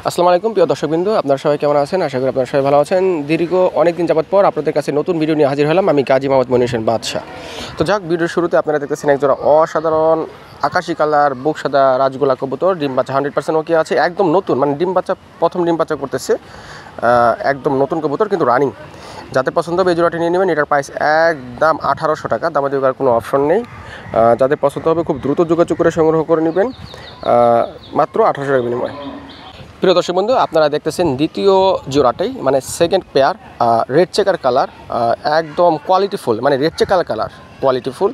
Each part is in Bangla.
আসসালামু আলাইকুম প্রিয় দর্শকবৃন্দ, আপনারা সবাই কেমন আছেন? আশা করি আপনারা সবাই ভালো আছেন। দীর্ঘ অনেকদিন যাবত পর আপনাদের কাছে নতুন ভিডিও নিয়ে হাজির হলাম। আমি গাজী মোহাম্মদ মনির হোসেন বাদশা। তো যাক, ভিডিওর শুরুতে আপনারা দেখতেছেন একজোড়া অসাধারণ আকাশি কালার বুক সাদা রাজগোলা কবুতর। ডিম বাচ্চা 100% ওকে আছে, একদম নতুন, মানে প্রথম ডিম বাচ্চা করতেছে, একদম নতুন কবুতর কিন্তু রানিং। যাদের পছন্দ হবে এই জোড়াটি নিয়ে নেবেন। এটার প্রাইস একদম 1800 টাকা, দামে দেওয়ার কোনো অপশন নেই। যাদের পছন্দ হবে খুব দ্রুত যোগাযোগ করে সংগ্রহ করে নেবেন, মাত্র 1800 টাকা বিনিময়। প্রিয় দর্শক বন্ধু, আপনারা দেখতেছেন দ্বিতীয় জোড়াটাই, মানে second pair, red checker colour, একদম কোয়ালিটিফুল, মানে রেড চেকার কালার কোয়ালিটিফুল,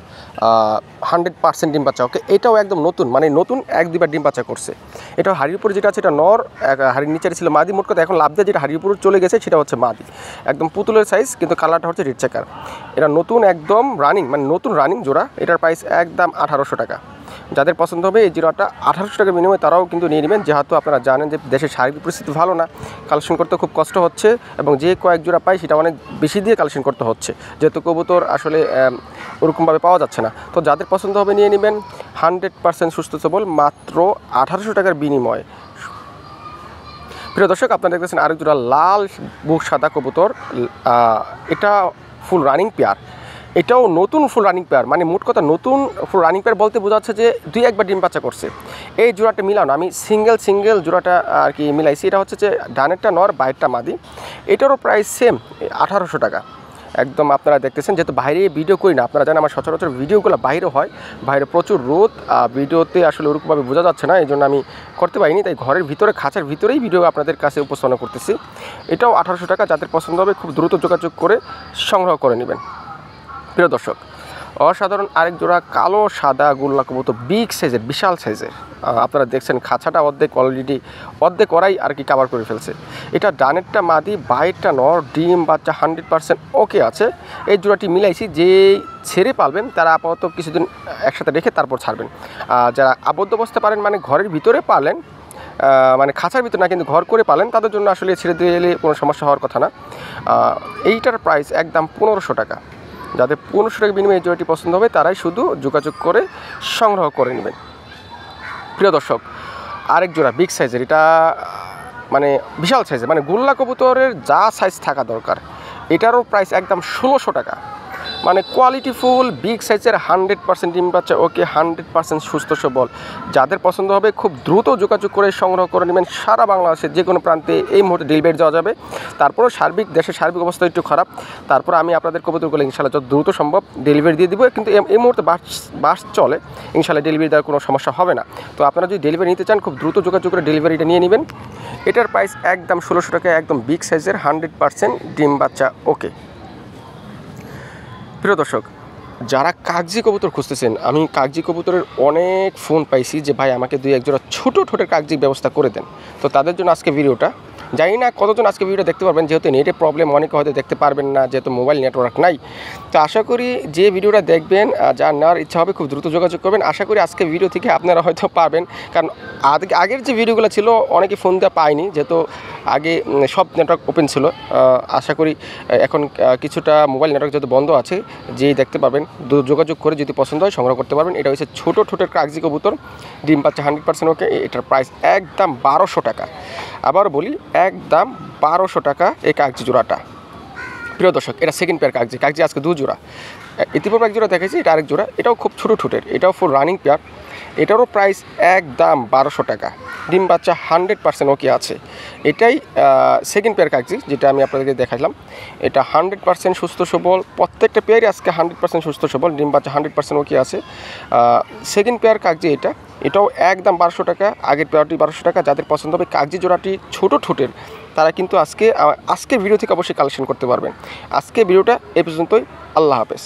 100% ডিম বাচ্চা ওকে। এটাও একদম নতুন, মানে নতুন 1-2বার ডিম বাচ্চা করছে। এটাও হাড়ির উপর যেটা আছে এটা নর, হাড়ির নিচে ছিল মাদি। মোট কথা এখন লাভ দিয়ে যেটা হাড়ির উপর চলে গেছে সেটা হচ্ছে মাদি, একদম পুতুলের সাইজ, কিন্তু কালারটা হচ্ছে রেড চেকার। এটা নতুন একদম রানিং, মানে নতুন রানিং জোড়া। এটার প্রাইস একদম 1800 টাকা। যাদের পছন্দ হবে এই জোড়াটা 1800 টাকা বিনিময়ে তারাও কিন্তু নিয়ে নেবেন। যেহেতু আপনারা জানেন যে দেশের শারীরিক পরিস্থিতি ভালো না, কালেকশন করতে খুব কষ্ট হচ্ছে, এবং যে কয়েক জোড়া পাই সেটা অনেক বেশি দিয়ে কালেকশন করতে হচ্ছে, যেহেতু কবুতর আসলে ওরকমভাবে পাওয়া যাচ্ছে না। তো যাদের পছন্দ হবে নিয়ে নেবেন, 100% সুস্থ সবল, মাত্র 1800 টাকার বিনিময়ে। প্রিয় দর্শক, আপনারা দেখতেছেন আরেক জোড়া লাল বুক সাদা কবুতর। এটা ফুল রানিং পেয়ার, এটাও নতুন ফুল রানিং পেয়ার। মানে মোট কথা নতুন ফুল রানিং পেয়ার বলতে বোঝাচ্ছে যে 2-1বার ডিম বাচ্চা করছে। এই জোড়াটা মিলানো, আমি সিঙ্গেল জোড়াটা আর কি মিলাইছি। এটা হচ্ছে যে ডানেরটা নর, বাইরটা মাদি। এটারও প্রাইস সেম 1800 টাকা। একদম আপনারা দেখতেছেন, যেহেতু বাইরে ভিডিও করি না, আপনারা জানেন আমার সচরাচর ভিডিওগুলো বাইরে হয়, বাইরে প্রচুর রোদ, ভিডিওতে আসলে ওরকমভাবে বোঝা যাচ্ছে না, এই জন্য আমি করতে পারিনি। তাই ঘরের ভিতরে খাঁচার ভিতরেই ভিডিও আপনাদের কাছে উপস্থাপনা করতেছি। এটাও 1800 টাকা। যাদের পছন্দ হবে খুব দ্রুত যোগাযোগ করে সংগ্রহ করে নেবেন। প্রিয় দর্শক, অসাধারণ আরেক জোড়া কালো সাদা গোল্লা কবুতর, বিগ সাইজের, বিশাল সাইজের। আপনারা দেখছেন খাঁচাটা অর্ধেক অলরেডি অর্ধেক করাই আর কি কাভার করে ফেলছে। এটা ডানেরটা মাদি, বাইরটা নর, ডিম বাচ্চা 100% ওকে আছে। এই জোড়াটি মিলাইছি, যে ছেড়ে পালবেন তারা আপাতত কিছুদিন একসাথে রেখে তারপর ছাড়বেন। যারা আবদ্ধ বসতে পারেন, মানে ঘরের ভিতরে পালেন, মানে খাঁচার ভিতরে না কিন্তু ঘর করে পালেন, তাদের জন্য আসলে ছেড়ে দিলে কোনো সমস্যা হওয়ার কথা না। এইটার প্রাইস একদম 1500 টাকা। যাদের 1500 টাকা বিনিময়ে এই জোড়াটি পছন্দ হবে তারাই শুধু যোগাযোগ করে সংগ্রহ করে নেবেন। প্রিয় দর্শক, আরেক জোড়া বিগ সাইজের, এটা মানে বিশাল সাইজের, মানে গোল্লা কবুতরের যা সাইজ থাকা দরকার, এটারও প্রাইস একদম 1600 টাকা। মানে কোয়ালিটিফুল বিগ সাইজের 100% ডিম বাচ্চা ওকে, 100% সুস্থ সবল। যাদের পছন্দ হবে খুব দ্রুত যোগাযোগ করে সংগ্রহ করে নেবেন। সারা বাংলাদেশের যে কোনো প্রান্তে এই মুহূর্তে ডেলিভারি দেওয়া যাবে। তারপরেও দেশের সার্বিক অবস্থা একটু খারাপ, তারপর আমি আপনাদের কবুতরগুলো ইনশাল্লাহ যত দ্রুত সম্ভব ডেলিভারি দিয়ে দিব। কিন্তু এই মুহূর্তে বাস চলে, ইনশাল্লাহ ডেলিভারি দেওয়ার কোনো সমস্যা হবে না। তো আপনারা যদি ডেলিভারি নিতে চান খুব দ্রুত যোগাযোগ করে ডেলিভারিটা নিয়ে নেবেন। এটার প্রাইস একদম 1600 টাকা, একদম বিগ সাইজের 100% ডিম বাচ্চা ওকে। প্রিয় দর্শক, যারা কাগজি কবুতর খুঁজতেছেন, আমি কাগজি কবুতরের অনেক ফোন পাইছি যে ভাই আমাকে 2-1 জোড়া ছোটো ঠোঁটের কাগজি ব্যবস্থা করে দেন। তো তাদের জন্য আজকে ভিডিওটা, জানি না কতজন আজকে ভিডিওটা দেখতে পারবেন, যেহেতু নেটের প্রবলেম, অনেকে হয়তো দেখতে পারবেন না, যেহেতু মোবাইল নেটওয়ার্ক নাই। তো আশা করি যে ভিডিওটা দেখবেন, যার নেওয়ার ইচ্ছা হবে খুব দ্রুত যোগাযোগ করবেন। আশা করি আজকে ভিডিও থেকে আপনারা হয়তো পারবেন, কারণ আগের যে ভিডিওগুলো ছিল অনেকে ফোন দেওয়া পায়নি, যেহেতু আগে সব নেটওয়ার্ক ওপেন ছিল। আশা করি এখন কিছুটা মোবাইল নেটওয়ার্ক যেহেতু বন্ধ আছে, যেই দেখতে পাবেন যোগাযোগ করে যদি পছন্দ হয় সংগ্রহ করতে পারবেন। এটা হচ্ছে ছোটো ঠোঁটের কাগজি কবুতর, ডিম পাচ্ছে 100% ওকে। এটার প্রাইস একদম 1200 টাকা। আবার বলি, একদম 1200 টাকা এই কাগজি জোড়াটা। প্রিয় দর্শক, এটা সেকেন্ড পেয়ার কাগজি আজকে 2 জোড়া। ইতিপূর্বে 1 জোড়া দেখেছি, এটা আরেক জোড়া। এটাও খুব ছোটো ঠোঁটের, এটাও ফুল রানিং পেয়ার। এটারও প্রাইস একদম 1200 টাকা। ডিম বাচ্চা 100% ওকে আছে। এটাই সেকেন্ড পেয়ার কাগজি, যেটা আমি আপনাদেরকে দেখালাম। এটা 100% সুস্থ সবল, প্রত্যেকটা পেয়ারই আজকে 100% সুস্থ সবল, ডিম বাচ্চা 100% ওকে আছে। সেকেন্ড পেয়ার কাগজি এটাও একদম 1200 টাকা। আগের পেয়ারটি 1200 টাকা। যাদের পছন্দ হবে কাগজি জোড়াটি ছোটো ঠোঁটের, তারা কিন্তু আজকের ভিডিও থেকে অবশ্যই কালেকশন করতে পারবেন। আজকে ভিডিওটা এ পর্যন্তই। আল্লাহ হাফেজ।